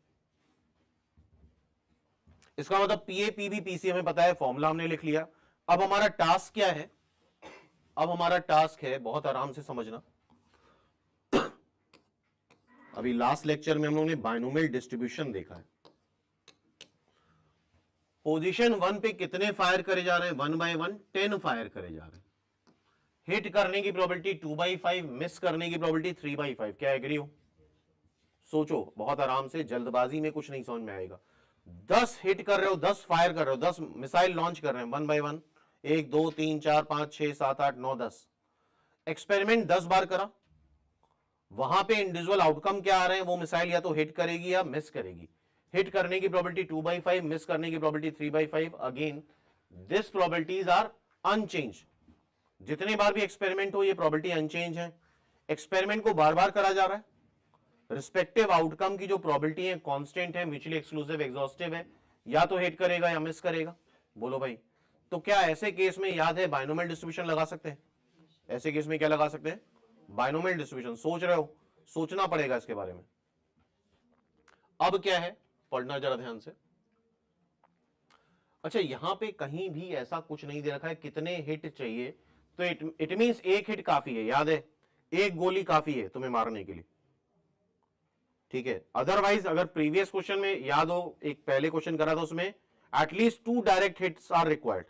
[SPEAKER 1] इसका मतलब पीए पीबी पीसी हमें पता है, फॉर्मूला हमने लिख लिया। अब हमारा टास्क क्या है? अब हमारा टास्क है, बहुत आराम से समझना, अभी लास्ट लेक्चर में हम लोगों ने बायनोमियल डिस्ट्रीब्यूशन देखा है। पोजीशन 1 पे कितने फायर करे जा रहे हैं? 1 बाय 1 10 फायर करे जा रहे हैं। हिट करने की प्रोबेबिलिटी 2/5, मिस करने की प्रोबेबिलिटी 3/5। क्या एग्री हो? सोचो बहुत आराम से, जल्दबाजी में कुछ नहीं समझ में आएगा। 10 हिट कर रहे हो, 10 फायर कर रहे हो, 10 मिसाइल लॉन्च कर रहे हैं 1 बाय 1, 1 2 3 4 5 6 7 8 9 10। एक्सपेरिमेंट 10 बार करा, वहां पे इंडिविजुअल आउटकम क्या आ रहे हैं? वो मिसाइल या तो हिट करेगी या मिस करेगी। हिट करने की प्रोबेबिलिटी 2/5, मिस करने की probability 3/5। Again this probabilities are unchanged. जितने बार भी एक्सपेरिमेंट हो, ये प्रोबेबिलिटी अनचेंज है। एक्सपेरिमेंट को बार बार करा जा रहा है, रिस्पेक्टिव आउटकम की जो प्रोबेबिलिटी है कांस्टेंट है, म्यूचुअली एक्सक्लूसिव एग्जॉस्टिव है, या तो हिट करेगा या मिस करेगा। बोलो भाई, तो क्या ऐसे केस में याद है बायनोमियल डिस्ट्रीब्यूशन लगा सकते हैं? ऐसे केस में क्या लगा सकते हैं? Binomial distribution. सोच रहे हो? सोचना पड़ेगा इसके बारे में। अब क्या है, पढ़ना जरा ध्यान से। अच्छा, यहां पे कहीं भी ऐसा कुछ नहीं दे रखा है कितने हिट चाहिए, तो इट मींस एक हिट काफी है। याद है, एक गोली काफी है तुम्हें मारने के लिए, ठीक है। अदरवाइज अगर प्रीवियस क्वेश्चन में याद हो, एक पहले क्वेश्चन करा था, उसमें at least 2 direct hits are required.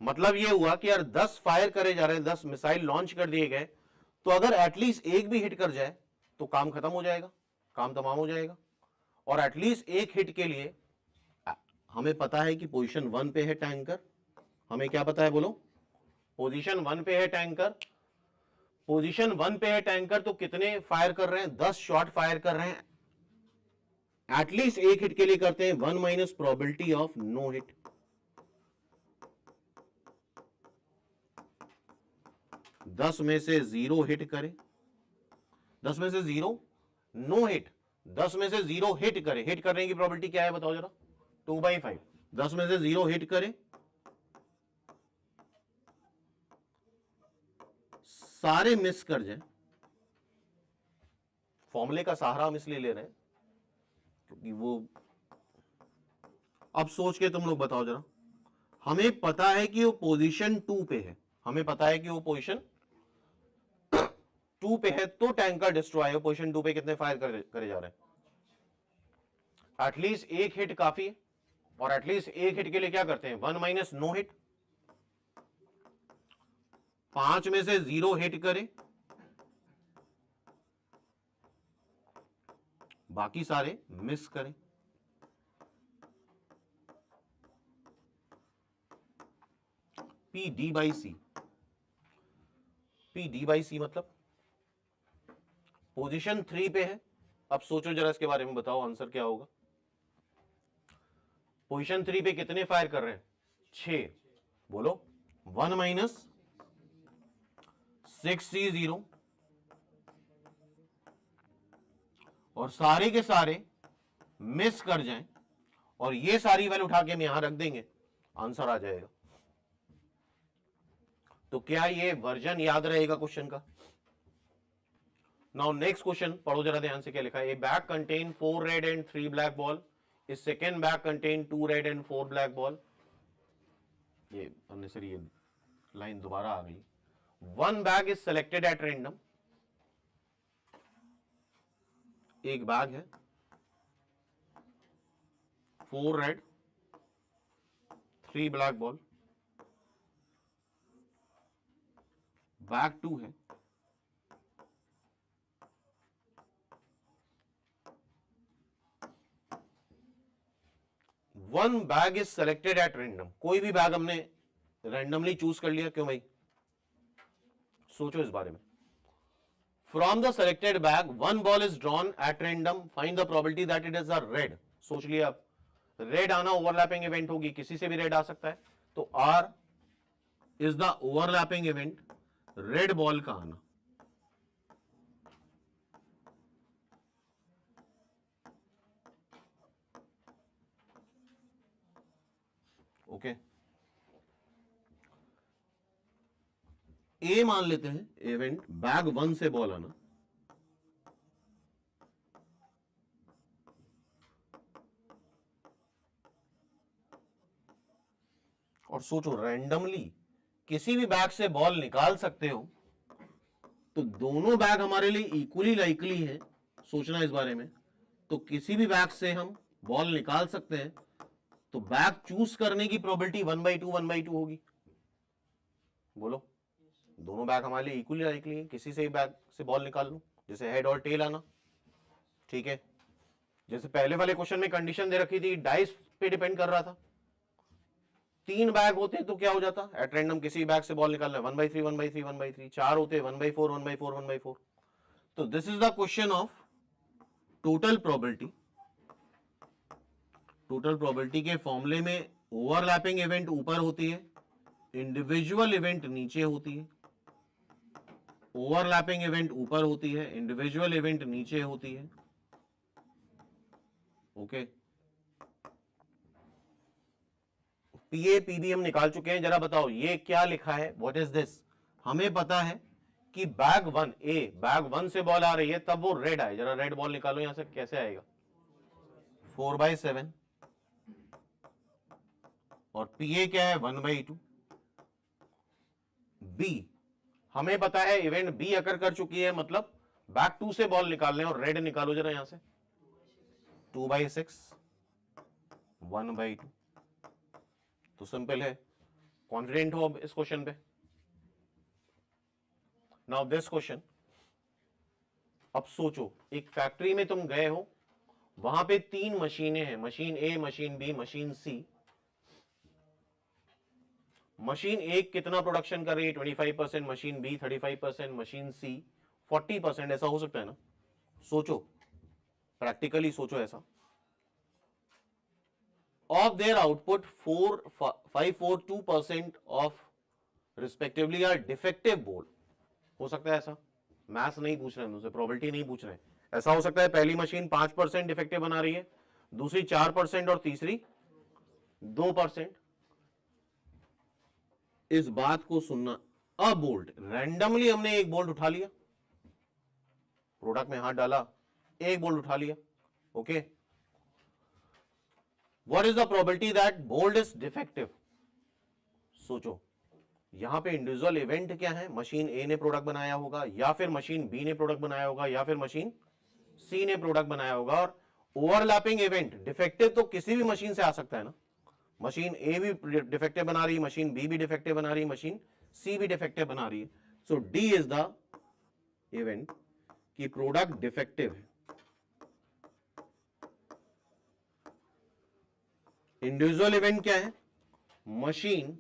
[SPEAKER 1] मतलब ये हुआ कि यार 10 फायर करे जा रहे हैं, 10 मिसाइल लॉन्च कर दिए गए, तो अगर एटलीस्ट एक भी हिट कर जाए तो काम खत्म हो जाएगा, काम तमाम हो जाएगा। और एटलीस्ट एक हिट के लिए हमें पता है कि पोजीशन 1 पे है टैंकर। हमें क्या पता है? बोलो, पोजीशन 1 पे है टैंकर। पोजीशन 1 पे है टैंकर, तो कितने फायर कर रहे हैं? 10 शॉट फायर कर रहे हैं। एटलीस्ट एक हिट के लिए करते हैं 1 minus probability of no hit. दस में से 0 हिट करे, 10 में से 0 नो हिट, 10 में से 0 हिट करे। हिट करने की प्रोबेबिलिटी क्या है बताओ जरा? 2/5। 10 में से 0 हिट करे, सारे मिस कर जाए। फॉर्मूले का सहारा हम इसलिए ले रहे हैं क्योंकि वो, अब सोच के तुम लोग बताओ जरा, हमें पता है कि वो पोजीशन 2 पे है, हमें पता है कि वो पोजीशन 2 पे है, तो टैंकर डिस्ट्रॉय है। पोजीशन 2 पे कितने फायर करे जा रहे हैं? एटलीस्ट एक हिट काफी है, और एटलीस्ट एक हिट के लिए क्या करते हैं? 1 माइनस नो हिट। 5 में से 0 हिट करे, बाकी सारे मिस करें। P D by C, P D by C मतलब पोजीशन 3 पे है। अब सोचो जरा इसके बारे में, बताओ आंसर क्या होगा? पोजीशन 3 पे कितने फायर कर रहे हैं? 6। बोलो, 1 माइनस 6C0, और सारे के सारे मिस कर जाएं, और ये सारी वैल्यू उठा के हम यहां रख देंगे, आंसर आ जाएगा। तो क्या ये वर्जन याद रहेगा क्वेश्चन का? नाउ नेक्स्ट क्वेश्चन पढ़ो जरा ध्यान से, क्या लिखा है? ए bag contain 4 red and 3 black ball, A second bag contain 2 red and 4 black ball. ये अननेसेसरी, ये लाइन दोबारा आ गई। 1 bag is selected at random. एक बैग है, 4 रेड 3 ब्लैक बॉल। बैग 2 है, one bag is selected at random. कोई भी bag हमने रैंडमली चूज कर लिया, क्यों भाई? सोचो इस बारे में। From the selected bag 1 ball is drawn at random, find the probability that it is a red. सोच लिया आप, रेड आना ओवरलैपिंग इवेंट होगी, किसी से भी रेड आ सकता है, तो R is the overlapping event, red ball का आना। ओके, ए मान लेते हैं इवेंट बैग 1 से बॉल आना, और सोचो रैंडमली किसी भी बैग से बॉल निकाल सकते हो, तो दोनों बैग हमारे लिए इक्वली लाइकली है, सोचना इस बारे में। तो किसी भी बैग से हम बॉल निकाल सकते हैं, तो बैग चूज करने की प्रोबेबिलिटी 1/2 होगी। बोलो, दोनों बैग हमारे लिए इक्वली लाइकली है, किसी से भी बैग से बॉल निकाल लूं, जैसे हेड और टेल आना। ठीक है, जैसे पहले वाले क्वेश्चन में कंडीशन दे रखी थी, डाइस पे डिपेंड कर रहा था, 3 बैग होते तो क्या हो जाता, एट रैंडम किसी बैग से बॉल निकालना है 1/3 4 होते 1/4 तो this is the question of total probability. Total probability के फॉर्मूले में ओवरलैपिंग इवेंट ऊपर होती है, इंडिविजुअल इवेंट नीचे होती है। ओवरलैपिंग इवेंट ऊपर होती है, इंडिविजुअल इवेंट नीचे होती है। ओके, पीए पीबी हम निकाल चुके हैं, जरा बताओ ये क्या लिखा है, व्हाट इज दिस। हमें पता है कि बैग 1 ए, बैग 1 से बॉल आ रही है, तब वो रेड आए, जरा रेड बॉल निकालो यहां से, कैसे आएगा 4/7, और पीए क्या है 1/2। बी हमें पता है इवेंट बी अकर कर चुकी है, मतलब बैग 2 से बॉल निकालने, और रेड निकालो जरा यहां से 2/6 1/2। तो सिंपल है, कॉन्फिडेंट हो अब इस क्वेश्चन पे। नाउ दिस क्वेश्चन, अब सोचो एक फैक्ट्री में तुम गए हो, वहां पे 3 मशीनें हैं, मशीन ए, मशीन बी, मशीन सी। मशीन ए कितना प्रोडक्शन कर रही है 25%, मशीन बी 35%, मशीन सी 40%, ऐसा हो सकता है ना। सोचो, प्रैक्टिकली सोचो ऐसा। Of their output 542% of respectively are defective board। हो सकता है ऐसा, मैथ्स नहीं पूछ रहे हैं उनसे, प्रोबेबिलिटी नहीं पूछ रहे हैं, ऐसा हो सकता है पहली मशीन 5% डिफेक्टिव बना रही है, दूसरी 4% और तीसरी 2%। इस बात को सुनना, अ बोल्ट रैंडमली हमने एक बोल्ट उठा लिया, प्रोडक्ट में हाथ डाला, एक बोल्ट उठा लिया। Okay, What is the probability that bolt is defective? सोचो, यहां पे इंडिविजुअल इवेंट क्या है, मशीन ए ने प्रोडक्ट बनाया होगा, या फिर मशीन बी ने प्रोडक्ट बनाया होगा, या फिर मशीन सी ने प्रोडक्ट बनाया होगा। और ओवरलैपिंग इवेंट डिफेक्टिव तो किसी भी मशीन से आ सकता है ना, मशीन ए भी डिफेक्टिव बना रही है, मशीन बी भी डिफेक्टिव बना रही है, मशीन सी भी डिफेक्टिव बना रही है। सो डी इज द इवेंट कि प्रोडक्ट डिफेक्टिव है। इंडिविजुअल इवेंट क्या है, मशीन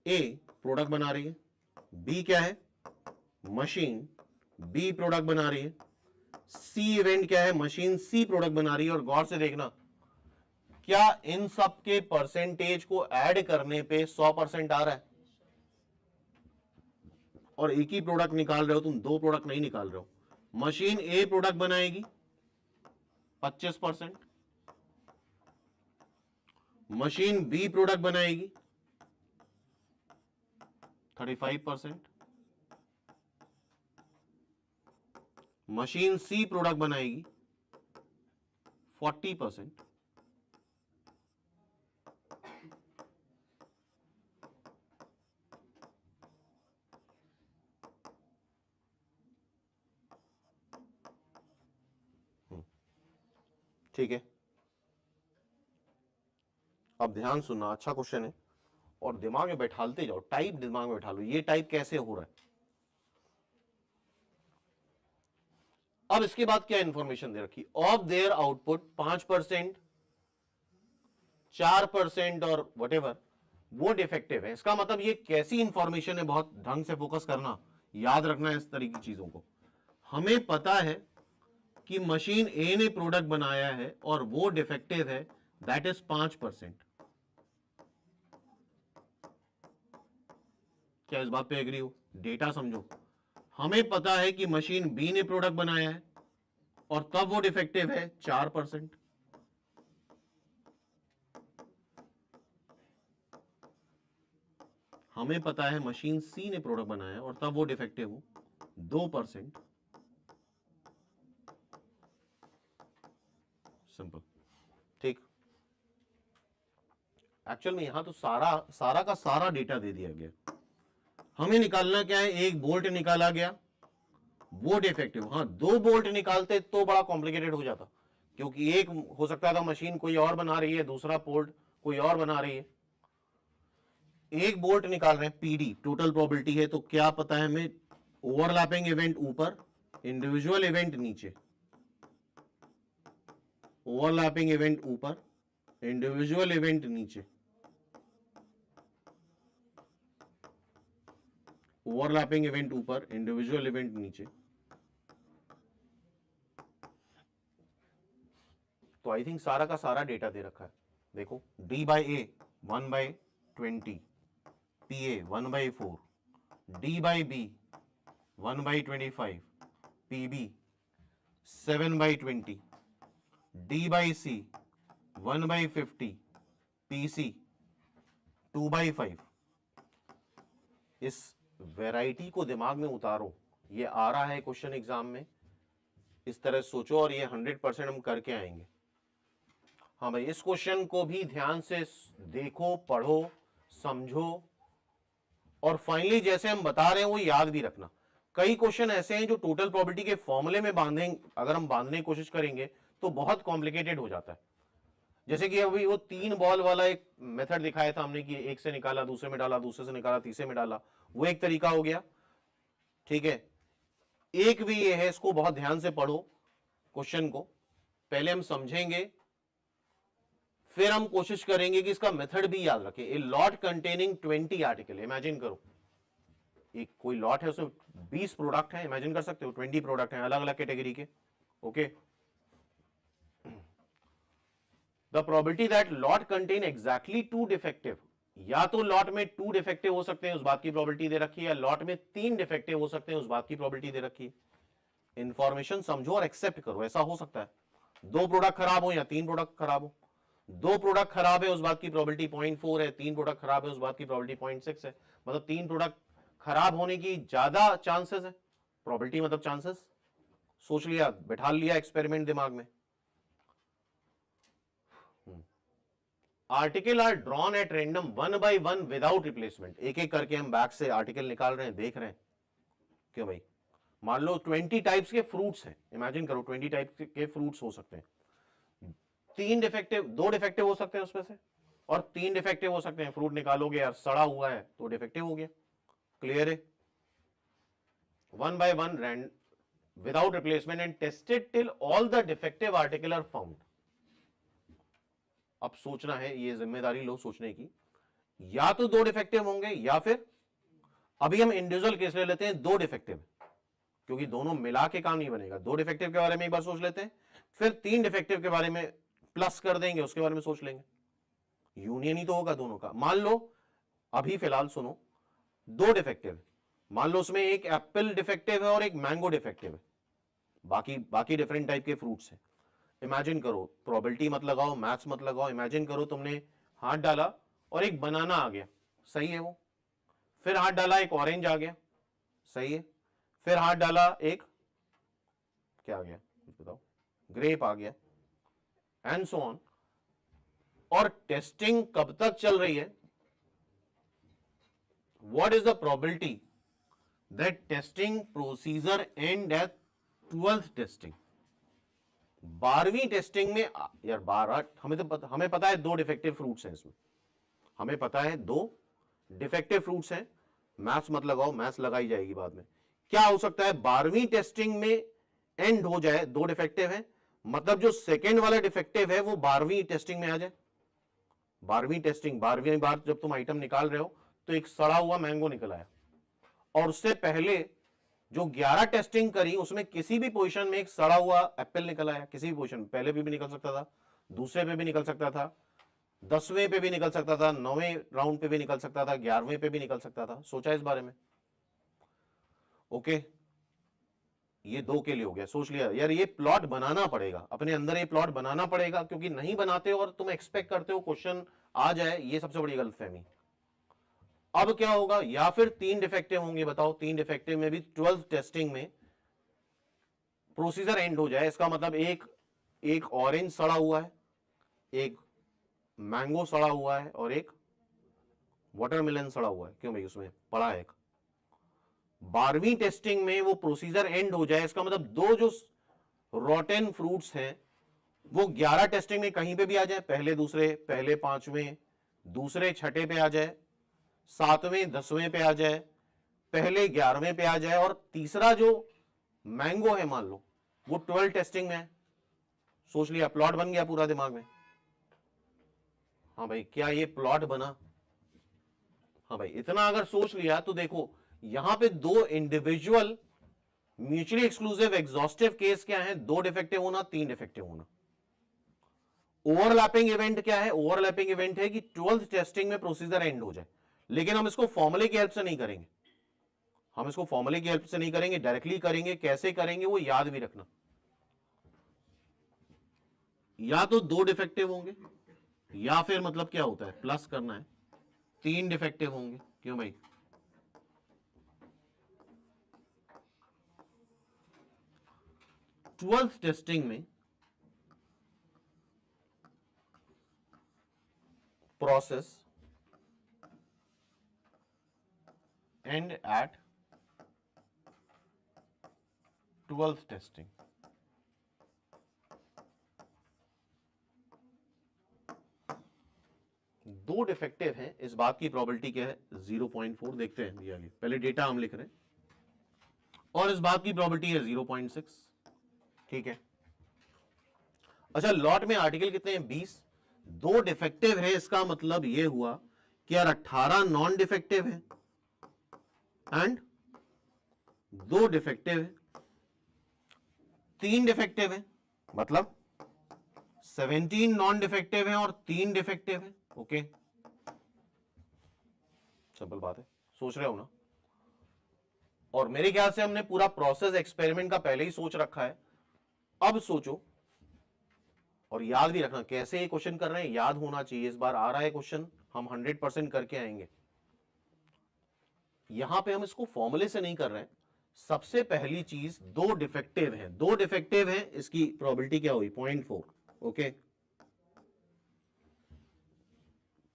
[SPEAKER 1] ए प्रोडक्ट बना रही है, बी क्या है, मशीन बी प्रोडक्ट बना रही है, सी इवेंट क्या है, मशीन सी प्रोडक्ट बना रही है। और गौर से देखना, क्या इन सब के परसेंटेज को ऐड करने पे 100% आ रहा है, और एक ही प्रोडक्ट निकाल रहे हो तुम, 2 प्रोडक्ट नहीं निकाल रहे हो। मशीन ए प्रोडक्ट बनाएगी 25%, मशीन बी प्रोडक्ट बनाएगी 35%, मशीन सी प्रोडक्ट बनाएगी 40%। ठीक है, अब ध्यान सुनना, अच्छा क्वेश्चन है, और दिमाग में बैठालते जाओ, टाइप दिमाग में बैठा लो, ये टाइप कैसे हो रहा है। अब इसके बाद क्या इंफॉर्मेशन दे रखी, ऑफ देयर आउटपुट 5%, 4% और वटेवर वो डिफेक्टिव है। इसका मतलब ये कैसी इंफॉर्मेशन है, बहुत ढंग से फोकस करना, याद रखना है इस तरह की चीजों को। हमें पता है कि मशीन ए ने प्रोडक्ट बनाया है और वो डिफेक्टिव है, दैट इज 5%। क्या इस बात पे एग्री हो? डेटा समझो, हमें पता है कि मशीन बी ने प्रोडक्ट बनाया है और तब वो डिफेक्टिव है 4%। हमें पता है मशीन सी ने प्रोडक्ट बनाया है और तब वो डिफेक्टिव हो 2%। सिंपल, ठीक। एक्चुअल में यहां तो सारा का सारा डेटा दे दिया गया। हमें निकालना क्या है? एक बोल्ट निकाला गया, वो डिफेक्टिव। हाँ, 2 बोल्ट निकालते तो बड़ा कॉम्प्लिकेटेड हो जाता, क्योंकि एक हो सकता था मशीन कोई और बना रही है, दूसरा बोल्ट कोई और बना रही है। एक बोल्ट निकाल रहे हैं, पीडी टोटल प्रोबेबिलिटी है, तो क्या पता है हमें? ओवरलैपिंग इवेंट ऊपर, इंडिविजुअल इवेंट नीचे। ओवरलैपिंग इवेंट ऊपर, इंडिविजुअल इवेंट नीचे। ओवरलैपिंग इवेंट ऊपर, इंडिविजुअल इवेंट नीचे। तो आई थिंक सारा का सारा डेटा दे रखा है। देखो, D by A 1/20, P A 1/4, D by B 1/25, P B 7/20, D by C 1/50, P C 2/5। इस वैरायटी को दिमाग में उतारो, ये आ रहा है क्वेश्चन एग्जाम में, इस तरह सोचो और ये 100% हम करके आएंगे। हाँ भाई, इस क्वेश्चन को भी ध्यान से देखो, पढ़ो, समझो और फाइनली जैसे हम बता रहे हैं वो याद भी रखना। कई क्वेश्चन ऐसे हैं जो टोटल प्रोबेबिलिटी के फॉर्मूले में बांधेंगे, अगर हम बांधने की कोशिश करेंगे तो बहुत कॉम्प्लिकेटेड हो जाता है। जैसे कि अभी वो 3 बॉल वाला एक मेथड दिखाया था हमने कि एक से निकाला, दूसरे में डाला, दूसरे से निकाला, तीसरे में डाला, वो एक तरीका हो गया। ठीक है, एक भी ये है, इसको बहुत ध्यान से पढ़ो क्वेश्चन को, पहले हम समझेंगे, फिर हम कोशिश करेंगे कि इसका मेथड भी याद रखें। A lot containing 20 article, imagine करो एक कोई लॉट है, उसमें 20 प्रोडक्ट है, इमेजिन कर सकते हो 20 प्रोडक्ट हैं अलग अलग कैटेगरी के। Okay, the probability that lot contain exactly 2 defective, या तो लॉट में 2 डिफेक्टिव हो सकते हैं, उस बात की प्रोबेबिलिटी दे रखी है, या लॉट में 3 डिफेक्टिव हो सकते हैं, उस बात की प्रोबेबिलिटी दे रखी है। इंफॉर्मेशन समझो और एक्सेप्ट करो। ऐसा हो सकता है 2 प्रोडक्ट खराब हो या 3 प्रोडक्ट खराब हो। 2 प्रोडक्ट खराब है उस बात की प्रोबेबिलिटी 0.4 है, 3 प्रोडक्ट खराब है उस बात की प्रोबेबिलिटी 0.6 है। मतलब 3 प्रोडक्ट खराब होने की ज्यादा चांसेस है, प्रोबेबिलिटी मतलब चांसेस। सोच लिया, बैठा लिया एक्सपेरिमेंट दिमाग में। Article are drawn at random 1 by 1 without replacement. एक एक करके हम बैक से आर्टिकल निकाल रहे हैं, देख रहे हैं। क्यों भाई, मान लो 20 टाइप्स के फ्रूट्स हैं, इमेजिन करो 20 टाइप के फ्रूट्स हो सकते हैं, 2 डिफेक्टिव हो सकते हैं उसमें से, और 3 डिफेक्टिव हो सकते हैं। फ्रूट निकालोगे यार सड़ा हुआ है तो डिफेक्टिव हो गया, क्लियर है। 1 by 1 random without replacement and tested till all the defective article are found. अब सोचना है, ये जिम्मेदारी लो सोचने की, या तो 2 डिफेक्टिव होंगे, या फिर अभी हम इंडिविजुअल केस ले लेते हैं 2 डिफेक्टिव, क्योंकि दोनों मिला के काम नहीं बनेगा। 2 डिफेक्टिव के बारे में एक बार सोच लेते हैं, फिर 3 डिफेक्टिव के बारे में प्लस कर देंगे, उसके बारे में सोच लेंगे। यूनियन ही तो होगा दोनों का। मान लो अभी फिलहाल सुनो, 2 डिफेक्टिव, मान लो उसमें एक एप्पल डिफेक्टिव है और एक मैंगो डिफेक्टिव है, बाकी डिफरेंट टाइप के फ्रूट्स हैं। इमेजिन करो, प्रोबेबिलिटी मत लगाओ, मैथ्स मत लगाओ, इमेजिन करो तुमने हाथ डाला और एक बनाना आ गया, सही है वो। फिर हाथ डाला एक ऑरेंज आ गया, सही है। फिर हाथ डाला एक क्या आ गया बताओ, ग्रेप आ गया, एंड सो ऑन। और टेस्टिंग कब तक चल रही है? What is the probability that testing procedure end at 12th testing? 12वीं टेस्टिंग में यार 12, हमें पता है 2 डिफेक्टिव फ्रूट्स हैं इसमें, हमें पता है 2 डिफेक्टिव फ्रूट्स हैं। मैथ्स मत लगाओ, मैथ्स लगाई जाएगी बाद में। क्या हो सकता है 12वीं टेस्टिंग में एंड हो जाए, 2 डिफेक्टिव है, मतलब जो सेकेंड वाला डिफेक्टिव है वो 12वीं टेस्टिंग में आ जाए। 12वीं टेस्टिंग, 12वीं बार जब तुम आइटम निकाल रहे हो तो एक सड़ा हुआ मैंगो निकल आया, और उससे पहले जो 11 टेस्टिंग करी उसमें किसी भी पोजीशन में एक सड़ा हुआ एप्पल निकल आया, किसी भी पोजीशन, पहले पे भी निकल सकता था, दूसरे पे भी निकल सकता था, 10वें पे भी निकल सकता था, 9वें राउंड पे भी निकल सकता था, 11वें पे भी निकल सकता था। सोचा इस बारे में? ओके, ये 2 के लिए हो गया। सोच लिया यार, ये प्लॉट बनाना पड़ेगा अपने अंदर, ये प्लॉट बनाना पड़ेगा, क्योंकि नहीं बनाते हो और तुम एक्सपेक्ट करते हो क्वेश्चन आ जाए, ये सबसे बड़ी गलतफहमी। अब क्या होगा, या फिर 3 डिफेक्टिव होंगे, बताओ 3 डिफेक्टिव में भी 12th टेस्टिंग में प्रोसीजर एंड हो जाए, इसका मतलब एक ऑरेंज सड़ा हुआ है, एक मैंगो सड़ा हुआ है और एक वाटरमेलन सड़ा हुआ है। क्यों भाई, उसमें पड़ा है एक। 12वीं टेस्टिंग में वो प्रोसीजर एंड हो जाए, इसका मतलब 2 जो रॉटेन फ्रूट्स हैं वो 11 टेस्टिंग में कहीं पे भी आ जाए, पहले दूसरे, पहले 5वें, दूसरे 6ठे पे आ जाए, 7वें 10वें पे आ जाए, पहले 11वें पे आ जाए, और तीसरा जो मैंगो है मान लो वो 12 टेस्टिंग में है। सोच लिया, प्लॉट बन गया पूरा दिमाग में। हाँ भाई, क्या ये प्लॉट बना? हाँ भाई, इतना अगर सोच लिया तो देखो यहां पे 2 individual mutually exclusive exhaustive case क्या है, 2 डिफेक्टिव होना, 3 डिफेक्टिव होना। ओवरलैपिंग इवेंट क्या है? ओवरलैपिंग इवेंट है कि 12th टेस्टिंग में प्रोसीजर एंड हो जाए, लेकिन हम इसको फॉर्मूले की हेल्प से नहीं करेंगे, हम इसको फॉर्मूले की हेल्प से नहीं करेंगे, डायरेक्टली करेंगे। कैसे करेंगे वो याद भी रखना, या तो 2 डिफेक्टिव होंगे, या फिर मतलब क्या होता है, प्लस करना है, 3 डिफेक्टिव होंगे। क्यों भाई, ट्वेल्थ टेस्टिंग में process end at 12th testing. दो डिफेक्टिव हैं, इस बात की प्रोबेबिलिटी क्या है, 0.4। देखते हैं दिया आगे, पहले डेटा हम लिख रहे हैं, और इस बात की प्रोबेबिलिटी है 0.6। ठीक है, अच्छा लॉट में आर्टिकल कितने हैं, 20। 2 डिफेक्टिव है, इसका मतलब यह हुआ कि यार 18 नॉन डिफेक्टिव है एंड 2 डिफेक्टिव है, 3 डिफेक्टिव है, मतलब 17 नॉन डिफेक्टिव है और 3 डिफेक्टिव है। ओके, सिंपल बात है, सोच रहे हो ना? और मेरे ख्याल से हमने पूरा प्रोसेस एक्सपेरिमेंट का पहले ही सोच रखा है। अब सोचो और याद भी रखना, कैसे ये क्वेश्चन कर रहे हैं याद होना चाहिए। इस बार आ रहा है क्वेश्चन, हम 100% करके आएंगे। यहां पे हम इसको फॉर्मूले से नहीं कर रहे हैं। सबसे पहली चीज, 2 डिफेक्टिव हैं, 2 डिफेक्टिव हैं, इसकी प्रोबेबिलिटी क्या हुई, 0.4। ओके,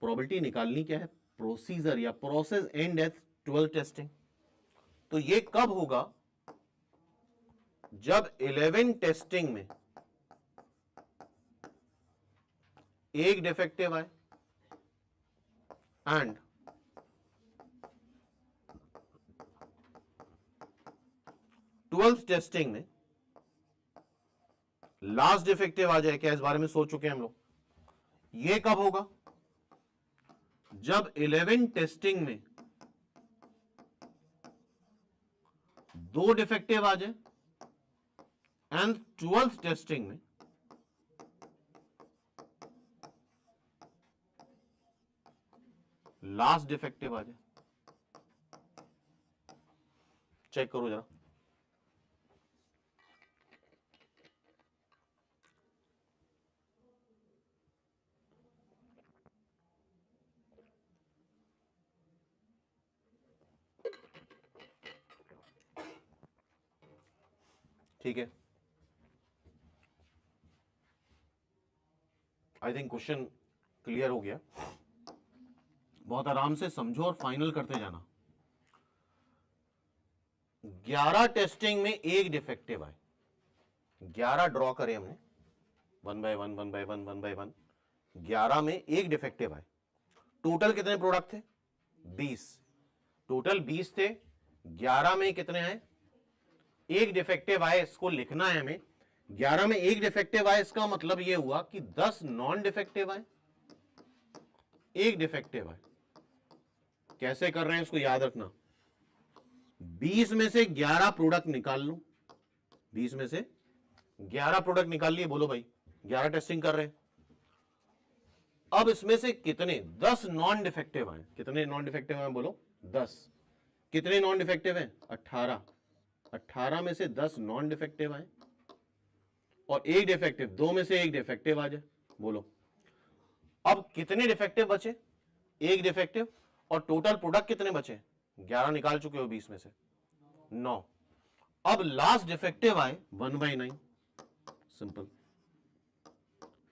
[SPEAKER 1] प्रोबेबिलिटी निकालनी क्या है, प्रोसीजर या प्रोसेस एंड एट 12 टेस्टिंग। तो ये कब होगा, जब 11 टेस्टिंग में एक डिफेक्टिव आए एंड 12th टेस्टिंग में लास्ट डिफेक्टिव आ जाए। क्या इस बारे में सोच चुके हैं हम लोग? ये कब होगा, जब 11 टेस्टिंग में 2 डिफेक्टिव आ जाए एंड 12th टेस्टिंग में लास्ट डिफेक्टिव आ जाए। चेक करो जरा, ठीक है। आई थिंक क्वेश्चन क्लियर हो गया। बहुत आराम से समझो और फाइनल करते जाना। 11 टेस्टिंग में एक डिफेक्टिव आए, 11 ड्रॉ करें हमने, 1 बाय 1 1 बाय 1 1 बाय 1, 11 में एक डिफेक्टिव आए। टोटल कितने प्रोडक्ट थे, 20। टोटल 20 थे, 11 में कितने आए, एक डिफेक्टिव आए। इसको लिखना है हमें, 11 में एक डिफेक्टिव आए, इसका मतलब यह हुआ कि 10 नॉन डिफेक्टिव आए, एक डिफेक्टिव आए। कैसे कर रहे हैं इसको याद रखना, 20 में से 11 प्रोडक्ट निकाल लो, 20 में से 11 प्रोडक्ट निकाल लिए, बोलो भाई 11 टेस्टिंग कर रहे हैं। अब इसमें से कितने 10 नॉन डिफेक्टिव आए, कितने नॉन डिफेक्टिव आए बोलो 10, कितने नॉन डिफेक्टिव हैं 18, 18 में से 10 नॉन डिफेक्टिव आए और एक डिफेक्टिव, 2 में से एक डिफेक्टिव आ जाए, बोलो अब कितने डिफेक्टिव बचे, एक डिफेक्टिव, और टोटल प्रोडक्ट कितने बचे, 11 निकाल चुके हो 20 में से 9। अब लास्ट डिफेक्टिव आए 1/9, सिंपल।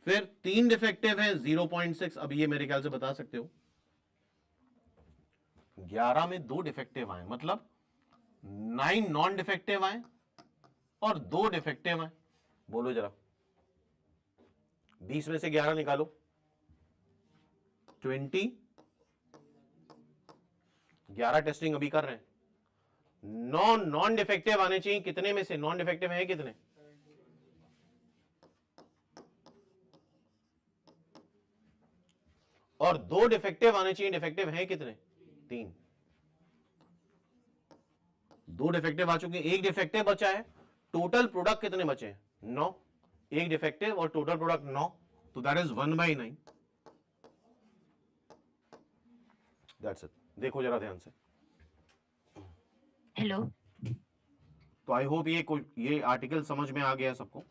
[SPEAKER 1] फिर 3 डिफेक्टिव है 0.6, अब ये मेरे ख्याल से बता सकते हो, 11 में 2 डिफेक्टिव आए, मतलब 9 नॉन डिफेक्टिव आए और 2 डिफेक्टिव आए, बोलो जरा 20 में से 11 निकालो, 20, 11 टेस्टिंग अभी कर रहे हैं, 9 नॉन डिफेक्टिव आने चाहिए, कितने में से नॉन डिफेक्टिव है कितने, और 2 डिफेक्टिव आने चाहिए, डिफेक्टिव है कितने 3, 2 डिफेक्टिव आ चुके हैं, एक डिफेक्टिव बचा है, टोटल प्रोडक्ट कितने बचे 9, एक डिफेक्टिव और टोटल प्रोडक्ट 9, तो दैट इज 1/9, दैट्स इट। देखो जरा ध्यान से,
[SPEAKER 2] हेलो।
[SPEAKER 1] तो आई होप ये आर्टिकल समझ में आ गया सबको।